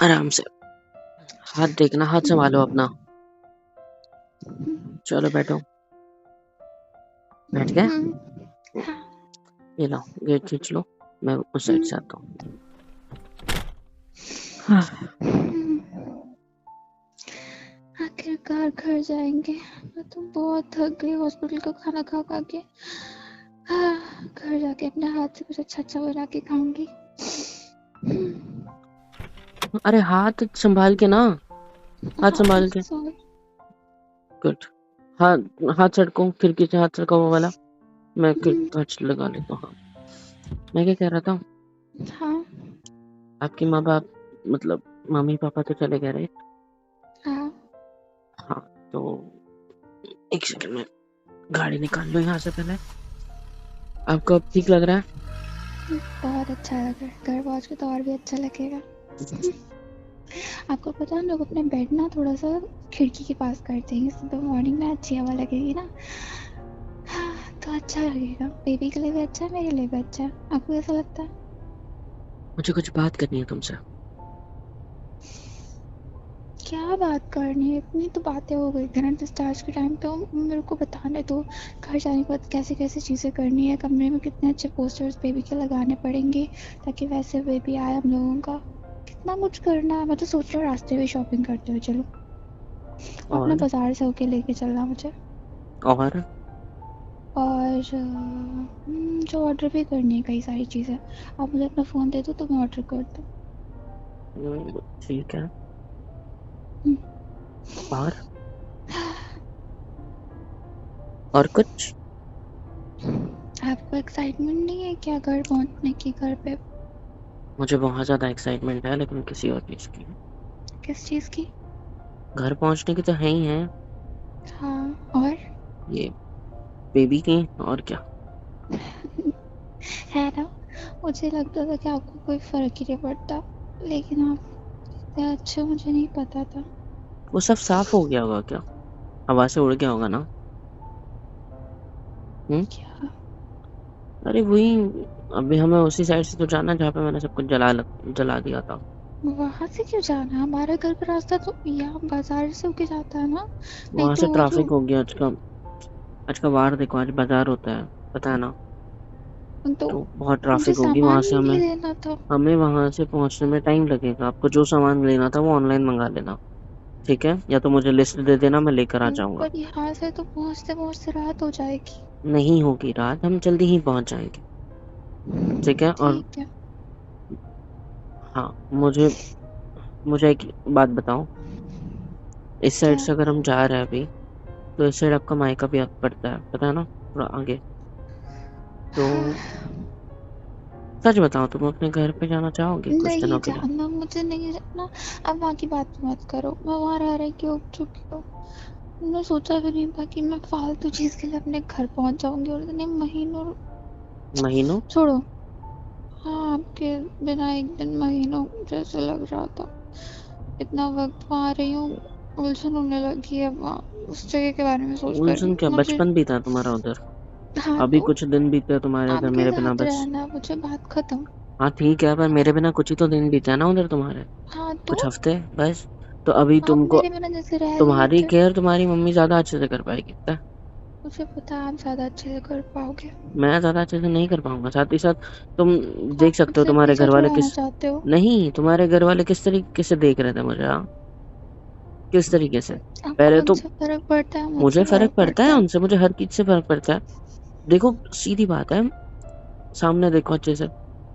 आराम से। हाथ देखना, हाथ संभालो अपना। चलो बैठो। बैठ गए? ये लो गेट खींच लो, मैं उस साइड से आता हूँ। आखिरकार घर जाएंगे। मैं तो बहुत थक गई हॉस्पिटल का खाना खा खा के। घर जाके अपने हाथ से कुछ अच्छा अच्छा बना के खाऊंगी। अरे हाथ संभाल के ना, हाथ संभाल के। सॉरी। गुड। हाथ हाथ सड़को, खिड़की से हाथ सड़का वो वाला। मैं टच लगा लेता हूँ। मैं क्या कह रहा था, हाँ आपके माँ बाप मतलब मम्मी पापा तो चले गए राइट? हाँ हाँ तो एक सेकंड में गाड़ी निकाल लो यहाँ से पहले। आपको अब ठीक लग रहा है? बहुत अच्छा लग रहा है। घर पहुंच के तो और भी अच्छा लगेगा। आपको पता है हम लोग अपने बेड ना थोड़ा सा खिड़की के पास करते हैं, सुबह मॉर्निंग में अच्छी हवा लगेगी ना। तो अच्छा लगेगा, बेबी के लिए भी अच्छा है, मेरे लिए भी अच्छा है। आपको कैसा लगता है? मुझे कुछ बात करनी है तुमसे। क्या बात करनी है? इतनी तो बातें हो गई थी ना डिस्चार्ज के टाइम पे। मेरे को बताने दो घर जाने के बाद कैसे कैसे चीज़ें करनी है, कमरे में कितने अच्छे पोस्टर्स बेबी के लगाने पड़ेंगे ताकि वैसे बेबी आए हम लोगों का। कितना कुछ करना है। मैं तो सोच रहा हूँ रास्ते में शॉपिंग करते हुए चलो। अपने और बाजार से होके लेके चलना मुझे। और और जो ऑर्डर भी करनी है कई सारी चीज़ें। आप मुझे अपना फ़ोन दे दो तो मैं ऑर्डर कर दूँ। ठीक है। हम्म, और कुछ? आपको एक्साइटमेंट नहीं है क्या घर पहुंचने की? घर पे मुझे बहुत ज्यादा एक्साइटमेंट है, लेकिन किसी और चीज की। किस चीज़ की? घर पहुंचने की तो है ही है, हाँ और ये बेबी की और क्या। है ना। मुझे लगता था कि आपको कोई फर्क ही नहीं पड़ता, लेकिन आप इतने अच्छे मुझे नहीं पता था। वो सब साफ हो गया होगा क्या? हवा से उड़ गया होगा ना? हम्म। क्या? अरे वही, अभी हमें उसी साइड से तो जाना है जहाँ पे मैंने सब कुछ जला दिया था। वहां से क्यों जाना है? हमारे घर का रास्ता तो यहाँ बाजार से होके जाता है ना। नहीं वहां तो से वो जो ट्रैफिक हो गया आज का वार देखो, आज बाजार होता है, पता है ना? तो तो बहुत मुझे ट्रैफिक होगी वहां सामान से। भी हमें लेना था। हमें वहां से पहुंचने में टाइम लगेगा। आपको जो सामान लेना था वो ऑनलाइन मंगा लेना, ठीक है? या तो मुझे लिस्ट दे देना, मैं लेकर आ जाऊंगा। पर यहाँ से तो पहुँचते पहुँचते रात हो जाएगी। नहीं होगी रात, हम जल्दी ही पहुंच जाएंगे, ठीक है? और ठीक है। हाँ, मुझे मुझे एक बात बताओ। इस साइड क्या? से अगर हम जा रहे हैं अभी, तो इस साइड आपका मायका भी पड़ता है, पता है ना? थोड़ा आगे। तो सच बताओ, तुम अपने घर पे जाना चाहोगे कुछ नहीं दिनों के लिए? जानना, मुझे नहीं जानना। अब वहाँ की बात मत करो। मैं वहाँ रह रही क्यों चुकी हूँ। मैंने सोचा भी नहीं था कि मैं फालतू चीज़ के लिए अपने घर पहुँच जाऊंगी और इतने महीनों। महीनों? छोड़ो। हाँ, आपके बिना एक दिन महीनों जैसे लग रहा था। इतना वक्त वहाँ रही हूँ, उलझन होने लगी है वहाँ उस जगह के बारे में सोच कर। उलझन क्या, मुझे बचपन बीता तुम्हारा उधर। हाँ अभी तो कुछ दिन बीते तुम्हारे उधर आपके मेरे बिना साथ बस। रहना मुझे बात खत्म। हाँ ठीक है, पर मेरे बिना कुछ ही तो दिन बीते हैं ना उधर तुम्हारे। हाँ तो कुछ हफ्ते बस। तो अभी आप तुमको मेरे बिना जैसे रह लिए तुम्हारी थे। केयर तुम्हारी मम्मी ज्यादा अच्छे से कर पाएगी, पता है? मुझे पता है आप ज़्यादा अच्छे से कर पाओगे। मैं ज्यादा अच्छे से नहीं कर पाऊंगा। साथ ही साथ तुम देख आप सकते हो मुझसे तुम्हारे पीछा घर वाले छुड़ाना किस चाहते हो। नहीं, तुम्हारे घर वाले किस तरीके से देख रहे थे मुझे, हाँ? किस तरीके से? आपको पहले तो उनसे फर्क पड़ता है, मुझे मुझसे फर्क फर्क पड़ता पड़ता है है। उनसे, मुझे हर चीज से फर्क पड़ता है। देखो, सीधी बात है, सामने देखो अच्छे से,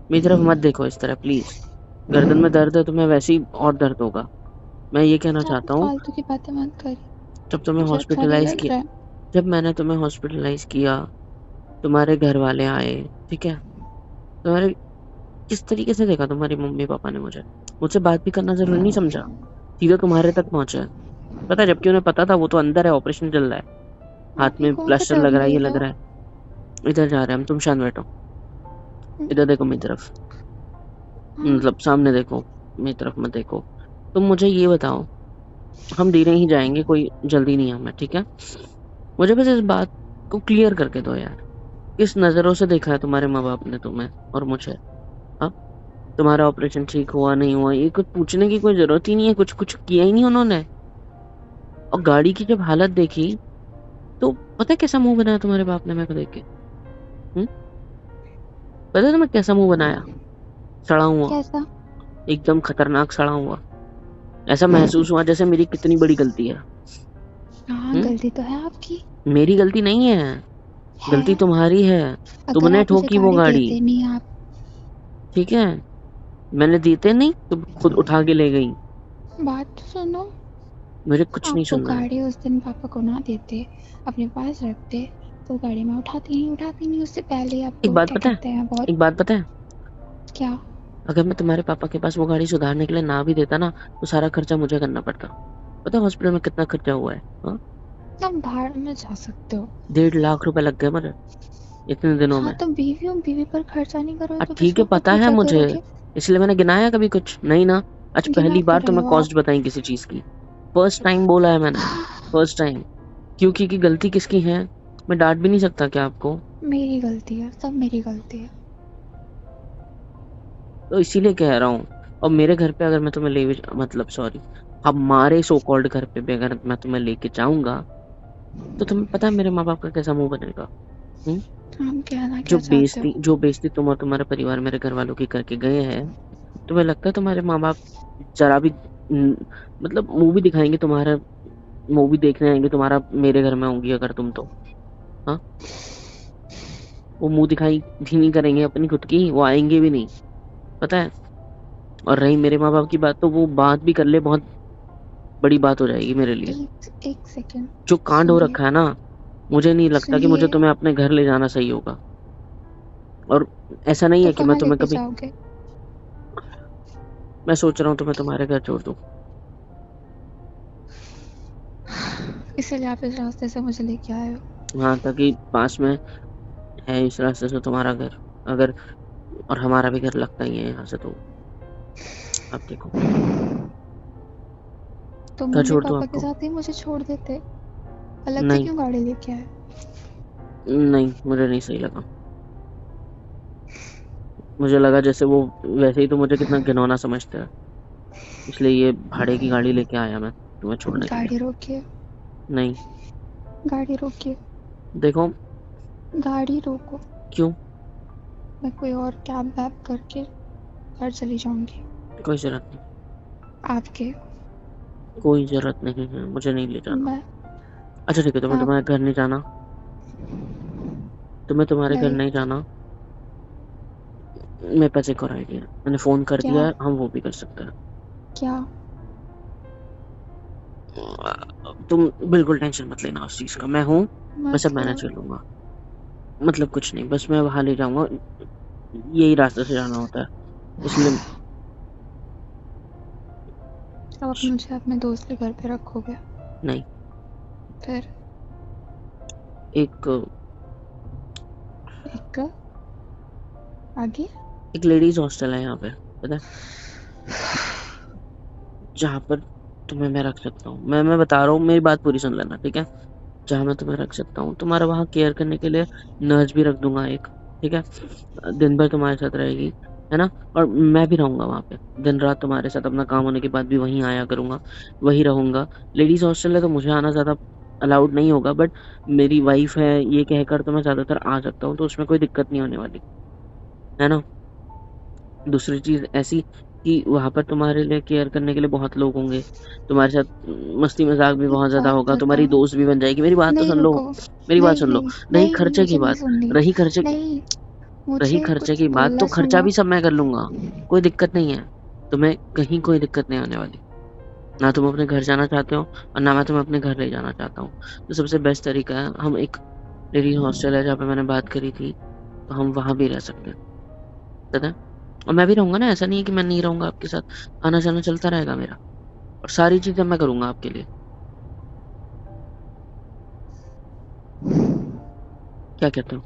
मेरी तरफ मत देखो इस तरह प्लीज। गर्दन में दर्द है, तुम्हें वैसे ही और दर्द होगा। मैं ये कहना आप चाहता हूँ, फालतू की बातें मत करिए। जब तुम्हें मुझे अच्छा नहीं हॉस्पिटलाइज लग किया रहा है। जब मैंने तुम्हें हॉस्पिटलाइज किया, तुम्हारे घर वाले आए, ठीक है? तुम्हारे किस तरीके से देखा तुम्हारी मम्मी पापा ने मुझे? मुझसे बात भी करना जरूरी नहीं समझा, सीधा तुम्हारे तक पहुंचे। पता है, जबकि उन्हें पता था वो तो अंदर है, ऑपरेशन चल रहा है, हाथ आप ये में कौन सा प्लास्टर लग टर्म रहा है, ले ये रहे लग हो? रहा है। इधर जा रहे हैं हम, तुम शांत बैठो। इधर देखो मेरी तरफ, हाँ। मतलब सामने देखो, मेरी तरफ मत देखो। तुम मुझे ये बताओ, हम धीरे ही जाएंगे, कोई जल्दी नहीं है हमें, ठीक है? मुझे बस इस बात को क्लियर करके दो यार, किस नजरों से देखा है तुम्हारे माँ बाप ने तुम्हें और मुझे, हाँ? तुम्हारा ऑपरेशन ठीक हुआ नहीं हुआ ये कुछ पूछने की कोई जरूरत ही नहीं है, कुछ कुछ किया ही नहीं उन्होंने। और गाड़ी की जब हालत देखी तो पता है कैसा मुंह बनाया तुम्हारे बाप ने मेरे को देख के? पता है तुम्हें कैसा मुंह बनाया? सड़ा हुआ, कैसा? एकदम खतरनाक सड़ा हुआ। ऐसा महसूस हुआ जैसे मेरी कितनी बड़ी गलती है। हाँ, गलती तो है आपकी। मेरी गलती नहीं है, गलती है। तुम्हारी है। अगर तुमने आप मुझे ठोकी वो गाड़ी गाड़ी, देते नहीं आप। ठीक है? मैंने देते नहीं, तुम खुद उठा के ले गई। बात तो सुनो। मुझे कुछ नहीं आप वो सुनना है। गाड़ी उस दिन पापा को ना देते, अपने पास रखते, तो गाड़ी में उठाती नहीं उससे पहले ही एक आपको बात क्या पता है, कहते हैं बहुत। एक बात पता है, क्या? अगर मैं तुम्हारे पापा के पास वो गाड़ी सुधारने के लिए ना भी देता ना तो सारा खर्चा मुझे करना पड़ता। पता है हॉस्पिटल में कितना खर्चा हुआ है? हाँ, आप बाहर में जा सकते हो। 1.5 लाख रुपए लग गए मुझे इतने दिनों हाँ में। तो बीवी हूँ, बीवी पर खर्चा नहीं करोगे तो ठीक किसके है, ऊपर पता है खर्चा मुझे, करोगे? इसलिए मैंने गिनाया कभी कुछ नहीं ना। आज गिना पहली क्यों बार रहे तुम्हें हो आप? कॉस्ट बताई किसी चीज की, फर्स्ट टाइम बोला है मैंने, फर्स्ट टाइम। क्योंकि की गलती किसकी है? मैं डांट भी नहीं सकता क्या आपको? मेरी गलती है, सब मेरी गलती है। तो इसीलिए कह रहा हूँ। और मेरे घर पे अगर मैं तुम्हें ले मतलब सॉरी, हमारे सो कॉल्ड घर पे भी अगर मैं तुम्हें लेके जाऊंगा तो तुम्हें पता है मेरे माँ बाप का कैसा मुंह बनेगा? हम्म? हम कहना क्या चाहते हो? जो बेइज्जती तुम और तुम्हारा परिवार मेरे घर वालों की करके गए हैं, तुम्हें लगता है तुम्हारे माँ बाप जरा भी न, मतलब मूवी दिखाएंगे, तुम्हारा मूवी देखने आएंगे तुम्हारा मेरे घर में होंगी अगर तुम तो, हाँ? वो मुंह दिखाई भी नहीं करेंगे अपनी खुद की, वो आएंगे भी नहीं, पता है? और रही मेरे माँ बाप की बात, तो वो बात भी कर ले बहुत बड़ी बात हो जाएगी मेरे लिए। एक सेकेंड जो कांड हो सुनिए। रखा है ना, मुझे नहीं लगता कि मुझे सुनिए। तुम्हें अपने घर ले जाना सही होगा। और ऐसा नहीं तो है कि मैं कहाँ तुम्हें लेके कभी, जाओगे? मैं सोच रहा हूँ तुम्हें तुम्हारे घर छोड़ दूँ। इसीलिए आप इस रास्ते से मुझे लेके आए हो? हाँ, ताकि पास में है इस रास्ते से तुम्हारा घर, अगर, और हमारा भी घर लगता ही है यहाँ से, तो अब देखो, तो घर मम्मी छोड़ दूँ पापा के आपको? साथ ही मुझे छोड़ देते, अलग से नहीं, क्यों गाड़ी लेके आए? नहीं मुझे नहीं सही लगा। मुझे लगा जैसे वो, वैसे ही तो मुझे कितना घिनौना समझते हैं, इसलिए ये भाड़े की गाड़ी लेके आया मैं तुम्हें छोड़ने के लिए। गाड़ी रोकिए। नहीं, गाड़ी रोकिए। देखो। गाड़ी रोको। क्यों? मैं कोई और कैब वैब करके घर चली जाऊंगी। कोई जरूरत नहीं, आपके। कोई जरूरत नहीं है, मुझे नहीं ले जाना। मैं अच्छा ठीक है, तुम्हें आप तुम्हारे घर नहीं जाना, तुम्हें तुम्हारे घर नहीं। नहीं जाना। मेरे पास एक और आइडिया, मैंने फोन कर क्या? दिया है, हम वो भी कर सकते हैं। क्या? तुम बिल्कुल टेंशन मत लेना उस चीज का, मैं हूँ, मैं सब मैनेज कर मतलब लूंगा। मतलब कुछ नहीं, बस मैं वहां ले जाऊंगा, यही रास्ते से जाना होता है, इसलिए। आप मुझे अपने दोस्त के घर पे रखोगे? नहीं, फिर एक एक आगे। एक लेडीज हॉस्टल है यहाँ पे, पता है, जहाँ पर तुम्हें मैं रख सकता हूँ। मैं बता रहा हूँ, मेरी बात पूरी सुन लेना, ठीक है? जहाँ मैं तुम्हें रख सकता हूँ, तुम्हारा वहाँ केयर करने के लिए नर्स भी रख दूंगा एक, ठीक है? दिन भर तुम्हारे साथ रहेगी, है ना? और मैं भी रहूंगा वहाँ पे दिन रात तुम्हारे साथ, अपना काम होने के बाद भी वहीं आया करूंगा, वहीं रहूंगा। लेडीज हॉस्टल है तो मुझे आना ज़्यादा अलाउड नहीं होगा, बट मेरी वाइफ है ये कहकर तो मैं ज़्यादातर आ सकता हूँ, तो उसमें कोई दिक्कत नहीं होने वाली, है ना? दूसरी चीज़ ऐसी कि वहाँ पर तुम्हारे लिए केयर करने के लिए बहुत लोग होंगे, तुम्हारे साथ मस्ती मज़ाक भी एक बहुत ज़्यादा बात होगा, तुम्हारी बताओ। दोस्त भी बन जाएगी। मेरी बात तो नहीं सुन लो, रुको। मेरी बात नहीं सुन लो। नहीं रही नहीं, खर्चे की मुझे नहीं बात, सुननी। रही खर्चे नहीं, रही मुझे खर्चे कुछ की बात, बोलना तो खर्चा सुनो। भी सब मैं कर लूँगा, कोई दिक्कत नहीं है। तुम्हें कहीं कोई दिक्कत नहीं आने वाली। ना तुम अपने घर जाना चाहते हो और ना मैं तुम्हें अपने घर ले जाना चाहता हूँ। तो सबसे बेस्ट तरीका है, हम एक लेडीज़ हॉस्टल है जहाँ पे मैंने बात करी थी, तो हम वहाँ भी रह सकते हैं, पता है? और मैं भी रहूँगा ना, ऐसा नहीं है कि मैं नहीं रहूँगा आपके साथ, आना-जाना चलता रहेगा मेरा, और सारी चीज़ें मैं करूँगा आपके लिए। क्या कहते हो?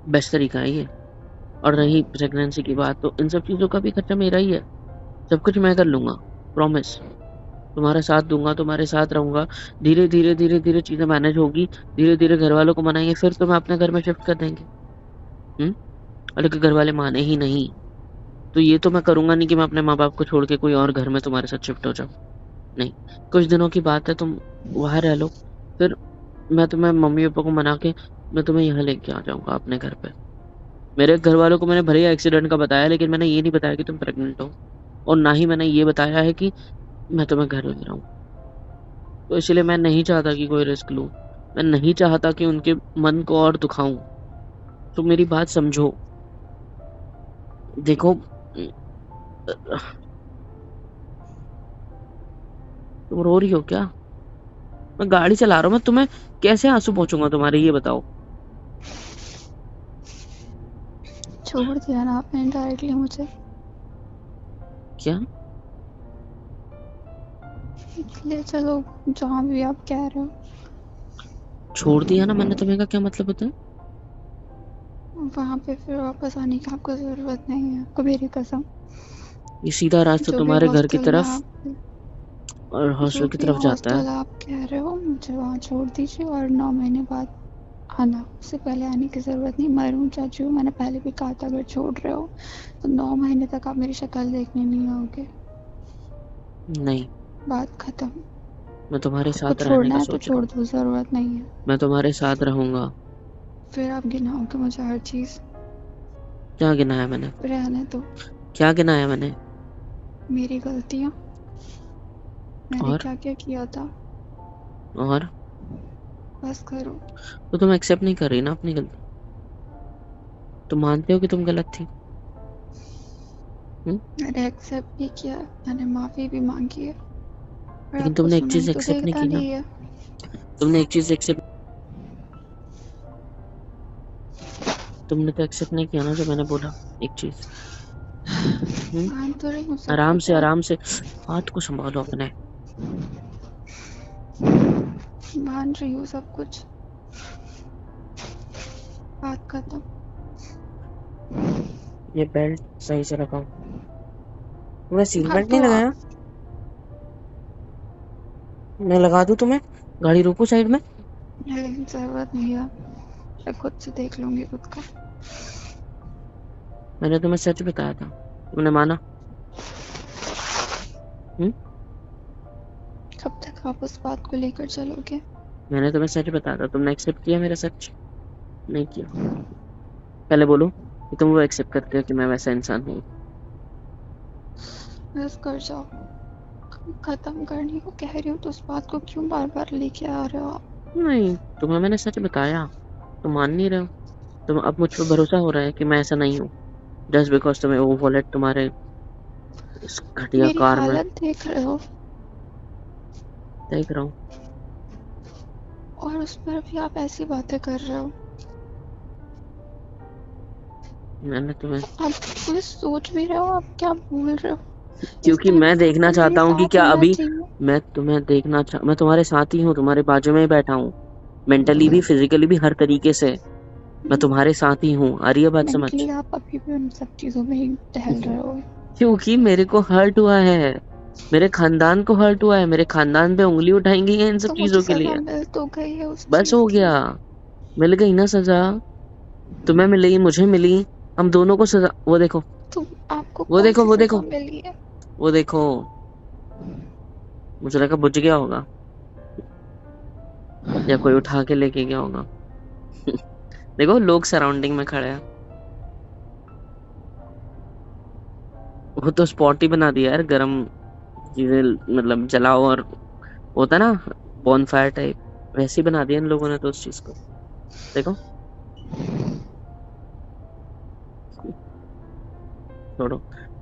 बेस्ट तरीका है ये। और रही प्रेगनेंसी की बात, तो इन सब चीज़ों का भी खर्चा मेरा ही है, सब कुछ मैं कर लूँगा, प्रॉमिस। तुम्हारा साथ दूँगा, तुम्हारे साथ रहूँगा, धीरे-धीरे, धीरे-धीरे चीज़ें मैनेज होगी, धीरे-धीरे घरवालों को मनाएँगे, फिर तुम्हें अपने घर में शिफ्ट कर देंगे। हुँ? और अगर घर वाले माने ही नहीं तो ये तो मैं करूंगा नहीं कि मैं अपने माँ बाप को छोड़ के कोई और घर में तुम्हारे साथ शिफ्ट हो जाऊं। नहीं, कुछ दिनों की बात है, तुम वहां रह लो, फिर मैं तुम्हें मम्मी पापा को मना के मैं तुम्हें यहाँ लेके आ जाऊंगा अपने घर पे। मेरे घर वालों को मैंने भले ही एक्सीडेंट का बताया, लेकिन मैंने ये नहीं बताया कि तुम प्रेग्नेंट हो, और ना ही मैंने ये बताया है कि मैं तुम्हें घर ले रहा हूँ। तो इसलिए मैं नहीं चाहता कि कोई रिस्क लूं, मैं नहीं चाहता कि उनके मन को और दुखाऊं। तो मेरी बात समझो। देखो, तुम रो रही हो क्या? मैं गाड़ी चला रहा हूँ, मैं तुम्हें कैसे आंसू पहुंचूंगा तुम्हारे, ये बताओ। छोड़ दिया ना आपने डायरेक्टली मुझे। क्या? ले चलो जहाँ भी आप कह रहे हो। छोड़ दिया ना मैंने तुम्हें, का क्या मतलब होता है? वहाँ पे फिर वापस आने की आपको ज़रूरत नहीं है, आपको मेरी कसम। ये सीधा रास्ता जो भी तुम्हारे घर की हॉस्टल में तरफ आप और जो हॉस्टल की भी तरफ जाता है। हॉस्टल आप कह रहे हो मुझे वहाँ छोड़ दीजिए, और 9 महीने बाद आना। उससे पहले आने की ज़रूरत नहीं। मरूँ चाचू, मैंने पहले भी कहा था अगर छोड़ रहे हो तो 9 महीने तक आप मेरी शक्ल देखने नहीं आओगे। नहीं, बात खत्म। मैं तुम्हारे आपको साथ रहने छोड़ना का है तो सोच रहा छोड़ हूँ। दो, ज़रूरत नहीं है। मैं तुम्हारे साथ रहूंगा। फिर आप गिनाओगे मुझे हर चीज़। क्या गिनाया मैंने? रहने दो। क्या गिनाया मैंने? मेरी गलतियाँ, मैंने और क्या क्या किया था। और बस करो। तो तुम एक्सेप्ट नहीं कर रही ना अपनी गलती? तुम मानते हो कि तुम गलत थी? मैंने एक्सेप्ट नहीं किया, मैंने माफ़ी भी मांगी है, पर लेकिन आपको तुमने एक सुनाई चीज तो एक्सेप्ट नहीं देता की ना। नहीं है। तुमने एक चीज एक्सेप्ट तुमने तो एक्सेप्ट नहीं किया ना जो मैंने बोला। एक चीज। मान तो रही हूँ, सब आराम पता से है। आराम से हाथ को संभालो अपने। मान रही हूँ सब कुछ। बात खत्म। ये बेल्ट सही से लगाओ। तुमने सीट बेल्ट नहीं हटो आप। लगाया? मैं लगा दूं तुम्हें? गाड़ी रोको साइड में। नहीं, जरूरत नहीं है, मैं खुद से देख लूंगी खुद का। मैंने तुम्हें सच बताया था, तुमने माना? कब तक आप उस बात को लेकर चलोगे? मैंने तुम्हें सच बताया था, तुमने एक्सेप्ट किया मेरा सच? नहीं किया। पहले बोलो कि तुम वो एक्सेप्ट करते हो कि मैं वैसा इंसान हूँ। बस कर जाओ। खत्म करने को कह रही हो तो उस बात को क्यों बार बार लेके आ रहे हो आप? नहीं, तुम्हें मैंने सच बताया, तुम मान नहीं रहे हो। तुम अब मुझ पर भरोसा हो रहा है कि मैं ऐसा नहीं हूँ, जस्ट बिकॉज तुम्हें वो वॉलेट तुम्हारे इस घटिया मेरी कार में। हालत देख रहे हो, देख रहा हूँ। और उस पर भी आप ऐसी बातें कर रहे हो। मैंने तुम्हें आप कुछ सोच भी रहे हो, आप क्या बोल रहे हो? इस क्योंकि टाइम मैं पे देखना आपको मेरे चाहता हूँ कि साथ क्या होना अभी चाहिए। मैं तुम्हारे साथ ही हूँ, तुम्हारे बाजू में ही बैठा हूँ, मेंटली भी फिजिकली भी हर तरीके से मैं तुम्हारे साथ ही हूँ। आ रही है बात समझ? मेंटली आप अभी भी उन सब चीजों में ही टहल रहे हो। क्योंकि मेरे को हर्ट हुआ है, मेरे खानदान को हर्ट हुआ है, मेरे खानदान पे उंगली उठाएंगी इन सब तो मुझे चीजों के सजा लिए। मिल तो गई है उस बस चीज हो की। गया, मिल गई ना सजा। तुम्हें मिली, मुझे मिली, हम दोनों को सजा। वो देखो, तो आपको वो कौन देखो, सी वो सजा देखो, मिली है? वो देखो। मुझे लगा बुझ गया होगा या कोई उठा के लेके गया होगा। देखो लोग सराउंडिंग में खड़े हैं। वो तो स्पॉट ही बना दिया यार, गरम चीजें मतलब जलाओ, और होता ना बॉन फायर टाइप, वैसे ही बना दिया इन लोगों ने तो उस चीज को। देखो, छोड़ो,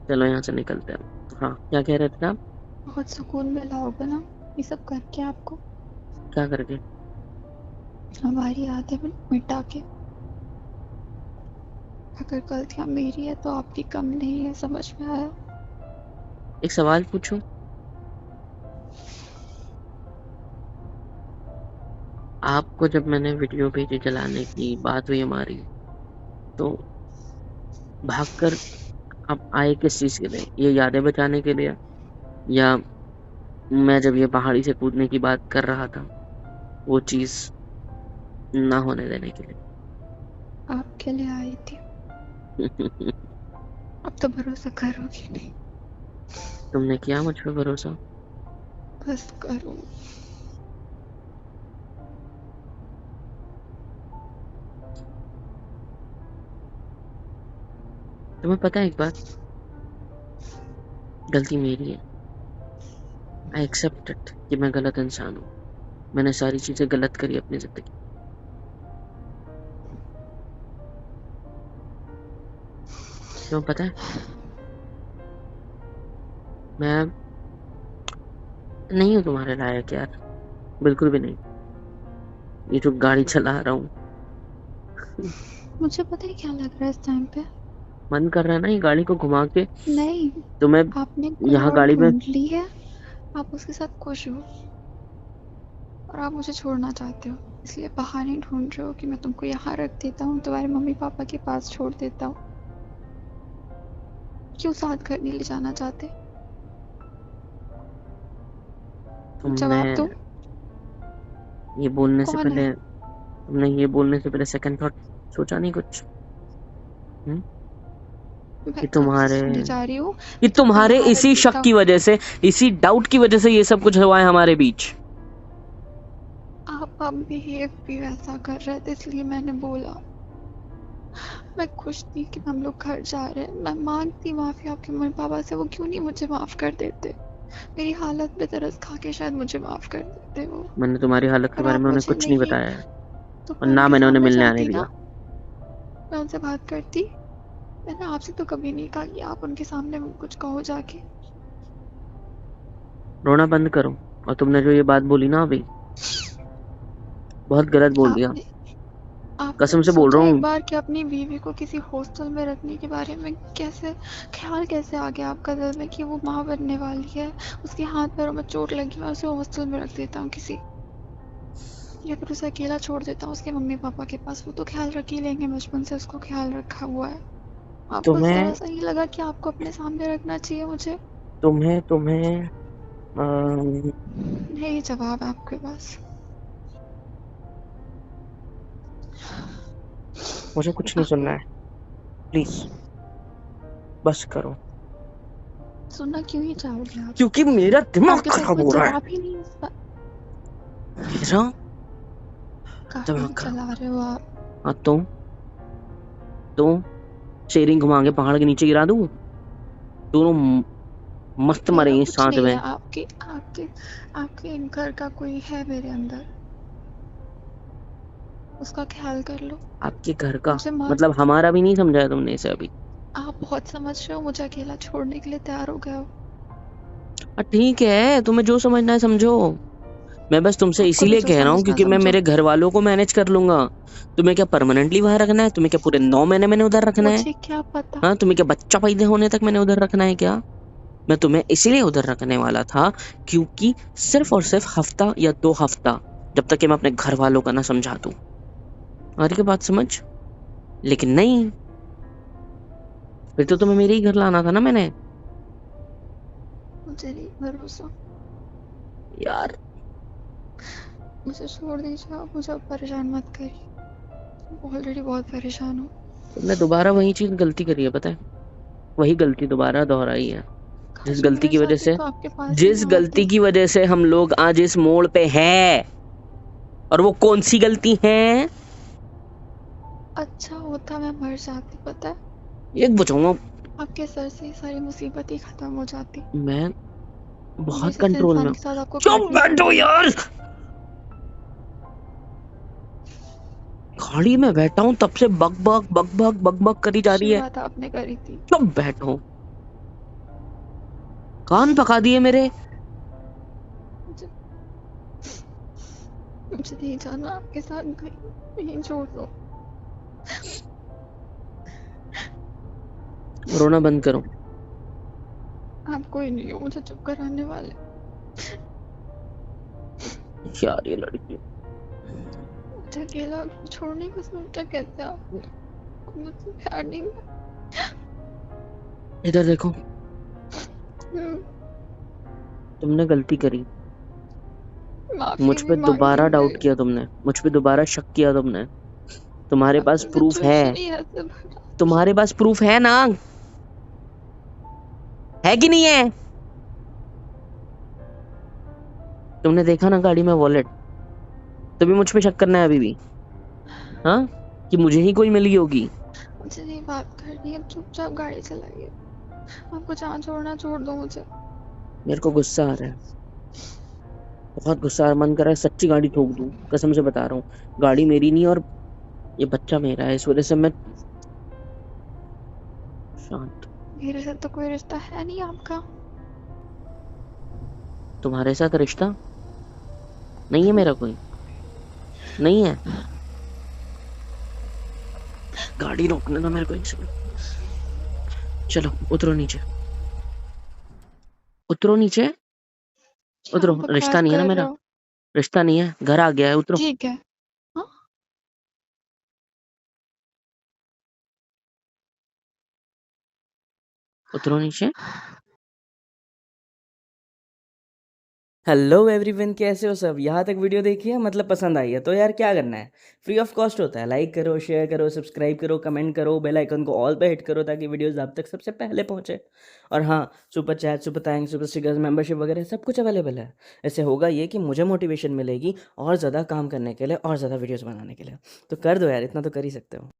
चलो यहाँ से निकलते हैं। हाँ, क्या कह रहे थे आप? बहुत सुकून मिला होगा ना ये सब करके आपको, क्या करके? हमारी यादें मिटा के। अगर गलतियां मेरी है तो आपकी कम नहीं है, समझ में आया? एक सवाल पूछूं? आपको जब मैंने वीडियो भेजी जलाने की बात हुई हमारी, तो भागकर आप आए किस चीज के लिए? ये यादें बचाने के लिए, या मैं जब ये पहाड़ी से कूदने की बात कर रहा था वो चीज ना होने देने के लिए? आपके लिए आई थी। अब तो भरोसा करोगी नहीं। तुमने किया मुझ पे भरोसा? बस करो। तुम्हें पता है एक बात, गलती मेरी है। आई एक्सेप्ट इट कि मैं गलत इंसान हूँ। मैंने सारी चीजें गलत करी अपनी जिंदगी। तुम्हें पता है मैं नहीं हूँ तुम्हारे लायक यार, बिल्कुल भी नहीं। ये जो गाड़ी चला रहा हूँ, मुझे पता है क्या लग रहा है इस टाइम पे। मन कर रहा है ना ये गाड़ी को घुमा के नहीं, तुम्हें आपने कोई यहाँ और गाड़ी में। ढूंढ ली है, आप उसके साथ खुश हो और आप मुझे छोड़ना चाहते हो, इसलिए बहाने ढूंढ रहे हो कि मैं तुमको यहाँ रख देता हूँ, तुम्हारे मम्मी पापा के पास छोड़ देता हूँ। क्यों साथ घर नहीं ले जाना चाहते? तुमने जवाब दो। ये बोलने से कौन है? पहले तुमने ये बोलने से पहले सेकंड थॉट सोचा नहीं कुछ? मैं कि कब से तुम्हारे सुनने जा रही हूँ कि कि तुमको तुम्हारे यहाँ रख इसी देता शक की हूँ। वजह से, इसी डाउट की वजह से ये सब कुछ हुआ है हमारे बीच। आप अब बिहेव भी वैसा कर रहे थे, इसलिए मैंने बोला। मैं खुश थी कि हम लोग घर जा रहे हैं, मैं मांगती माफी आपके मम्मी पापा से, वो क्यों नहीं मुझे माफ कर देते? मेरी हालत पे तरस खा के शायद मुझे माफ कर देते वो। मैंने तुम्हारी हालत के पर बारे में आप उन्हें मुझे कुछ नहीं नहीं, बताया है, तो और मैं ना उनके मैंने उन्हें सामने मिलने आने जाती दिया। ना, मैं उनसे बात करती। मैंने आपसे तो कभी नहीं कहा कि आप उनके सामने कुछ कहो जाके। रोना बंद करो। और तुमने जो ये बात बोली ना अभी, बहुत गलत बोल दिया, आपने आपने कसम से बोल सोचा रहा एक हूँ। बार कि अपनी बीवी को किसी हॉस्टल में रखने के बारे में? कैसे ख्याल कैसे आ गया आपका दिल में कि वो माँ बनने वाली है, उसके हाथ पैरों में चोट लगी, मैं उसे हॉस्टल में रख देता हूँ किसी, या फिर उसे अकेला छोड़ देता हूँ उसके मम्मी पापा के पास? वो तो ख्याल रख ही लेंगे, बचपन से उसको ख्याल रखा हुआ है। आपको जरा तुम्हें सा ये लगा कि आपको अपने सामने रखना चाहिए मुझे? तुम्हें तुम्हें अम, यही जवाब है आपके पास। मुझे कुछ नहीं सुनना है, प्लीज बस करो। सुनना क्यों ही चाहोगे आप? क्योंकि मेरा दिमाग आपके पास खराब कोई हो रहा है। जवाब ही नहीं है इस पर। मेरा गाड़ी दिमाग खराब। चला रहे हो आप। हाँ तो शेयरिंग घुमा के पहाड़ के नीचे गिरा दूं, दोनों मस्त मेरा मरेंगे कुछ साथ नहीं है, में। आपके आपके आपके घर का कोई है मेरे अंदर, उसका ख्याल कर लो। आपके घर का मुझे मार, मतलब हमारा भी नहीं समझाया तुमने इसे अभी? आप बहुत समझ रहे हो, मुझे अकेला छोड़ने के लिए तैयार हो गए हो। ठीक है, तुम्हें जो समझना है समझो। मैं बस तुमसे आपको भी इसीलिए जो कह रहा हूँ समझना क्योंकि मैं समझो। मेरे घर वालों को मैनेज कर लूंगा। तुम्हें क्या परमानेंटली वहां रखना है? तुम्हें क्या पूरे 9 महीने मैंने उधर रखना है? मुझे क्या पता। हाँ, तुम्हें क्या बच्चा पैदा होने तक मैंने उधर रखना है क्या? मैं तुम्हें इसीलिए उधर रखने वाला था क्योंकि सिर्फ और सिर्फ हफ्ता या 2 हफ्ता, जब तक कि मैं अपने घर वालों का ना समझा दूं। और की बात समझ, लेकिन नहीं, फिर तो तुम्हें मेरे ही घर लाना था ना मैंने। मुझे नहीं भरोसा। यार मुझे छोड़ दीजिए आप, मुझे अब परेशान मत करिए, ऑलरेडी बहुत परेशान हूँ। तुमने दोबारा वही चीज गलती करी है, पता है? वही गलती दोबारा दोहराई है। जिस काश गलती मर की वजह जाती से तो आपके पास ही जिस ना गलती आती। की वजह से हम लोग आज इस मोड़ पे हैं। और वो कौन सी गलती है? अच्छा होता मैं मर जाती, पता है? एक बचाऊंगा। आपके सर से ये सारी मुसीबत ही खत्म हो जाती। मैं मैं बहुत जिस कंट्रोल में इंसान हूँ। के साथ आपको चुप काटने बैठो पड़ती है। यार, गाड़ी में बैठा हूँ तब से बक बक बक बक बक बक करी जा रही है। शुरुआत आपने करी थी। चुप बैठो, कान पका दिए मेरे। मुझे मुझे नहीं जाना आपके साथ, कहीं छोड़ दो। रोना बंद करो। आप कोई नहीं हो मुझे चुप कराने वाले। यार ये लड़की, मुझे अकेला छोड़ने को सोचा कैसे आप? मुझसे प्यार नहीं इधर देखो। हम्म, तुमने गलती करी, माफी मुझ भी पे मांगी दोबारा हमने। डाउट किया तुमने, मुझ पे दोबारा शक किया तुमने, तुम्हारे पास प्रूफ है? तुम्हारे पास प्रूफ है ना? है कि नहीं है? तुमने देखा ना गाड़ी में वॉलेट, तभी मुझ पे शक करना है अभी भी? हाँ, कि मुझे ही कोई मिली होगी? मुझे नहीं बात करनी है, चुपचाप गाड़ी चलाइए। आपको जहाँ छोड़ना छोड़ दो मुझे। मेरे को गुस्सा आ रहा है, बहुत गुस्सा आ रहा है, मन कर रहा है सच्ची गाड़ी ठोक दूं, कसम से बता रहा हूँ। गाड़ी मेरी नहीं और ये बच्चा मेरा है, इस वजह से मैं शांत। मेरे साथ तो कोई रिश्ता है नहीं आपका। तुम्हारे साथ रिश्ता नहीं है मेरा कोई? नहीं है? गाड़ी रोकने दो मेरे को एक सेकंड। चलो उतरो नीचे, उतरो नीचे, क्या उतरो। रिश्ता बकवास नहीं है ना कर रहे मेरा, हो? रिश्ता नहीं है, घर आ गया है, उतरो। ठीक है। हाँ, उतरो नीचे। हेलो एवरीवन, कैसे हो सब? यहाँ तक वीडियो देखी है, मतलब पसंद आई है तो यार क्या करना है, फ्री ऑफ कॉस्ट होता है। लाइक करो, शेयर करो, सब्सक्राइब करो, कमेंट करो, बेल आइकन को ऑल पे हिट करो ताकि वीडियोस आप तक सबसे पहले पहुँचे। और हाँ, super chat, super thanks, super stickers, membership वगैरह सब कुछ अवेलेबल है। इससे होगा ये कि मुझे मोटिवेशन मिलेगी और ज़्यादा काम करने के लिए और ज़्यादा वीडियोज़ बनाने के लिए। तो कर दो यार, इतना तो कर ही सकते हो।